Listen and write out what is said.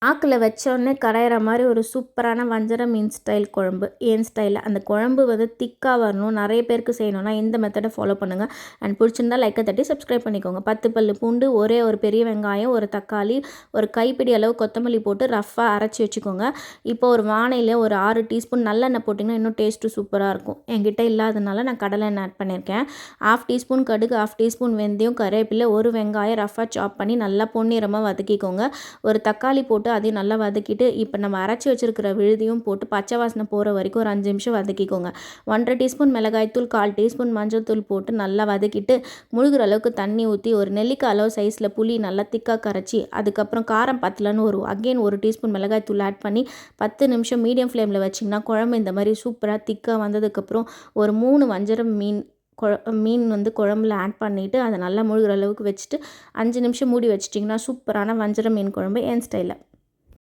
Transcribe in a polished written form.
நாக்கில் வச்சோடனே கரையிற மாதிரி ஒரு சூப்பரான வஞ்சரம் மீன் ஸ்டைல் குழம்பு என் ஸ்டைலில். அந்த குழம்பு வந்து திக்காக வரணும், நிறைய பேருக்கு செய்யணும்னா இந்த மெத்தடை ஃபாலோ பண்ணுங்கள். அண்ட் பிடிச்சிருந்தா லைக்கை தட்டி சப்ஸ்கிரைப் பண்ணிக்கோங்க. 10 பல் பூண்டு, ஒரே ஒரு பெரிய வெங்காயம், ஒரு தக்காளி, ஒரு கைப்பிடி அளவு கொத்தமல்லி போட்டு ரஃப்பாக அரைச்சி வச்சுக்கோங்க. இப்போ ஒரு வானையில் ஒரு 6 டீஸ்பூன் நல்லெண்ணெய் போட்டிங்கன்னா இன்னும் டேஸ்ட்டு சூப்பராக இருக்கும். என்கிட்ட இல்லாதனால நான் கடலை எண்ணெய் ஆட் பண்ணியிருக்கேன். 1/2 டீஸ்பூன் கடுகு, 1/2 டீஸ்பூன் வெந்தயம், கருவேப்பிலை, ஒரு வெங்காயம் ரஃப்பாக சாப் பண்ணி நல்லா பொன்னிறமாக வதக்கிக்கோங்க. ஒரு தக்காளி போட்டு அதையும் நல்லா வதக்கிட்டு இப்போ நம்ம அரைச்சி வச்சுருக்கிற விழுதியும் போட்டு பச்சை வாசனை போகிற வரைக்கும் ஒரு 5 நிமிஷம் வதக்கிக்கோங்க. 1/2 டீஸ்பூன் மிளகாய்த்தூள், 1/4 டீஸ்பூன் மஞ்சள் தூள் போட்டு நல்லா வதக்கிட்டு முழுகிற அளவுக்கு தண்ணி ஊற்றி ஒரு நெல்லிக்காய் அளவு சைஸில் புளி நல்லா திக்காக கரைச்சி அதுக்கப்புறம் காரம் பத்தலன்னு ஒரு டீஸ்பூன் மிளகாய்த்தூள் ஆட் பண்ணி 10 நிமிஷம் மீடியம் ஃப்ளேமில் வச்சிங்கன்னா குழம்பு இந்த மாதிரி சூப்பராக திக்காக வந்ததுக்கப்புறம் ஒரு 3 வஞ்சரம் மீன் வந்து குழம்புல ஆட் பண்ணிவிட்டு அதை நல்லா முழுகிற அளவுக்கு வச்சுட்டு 5 நிமிஷம் மூடி வச்சிட்டிங்கன்னா சூப்பரான வஞ்சரம் மீன் குழம்பு என் ஸ்டைலில்.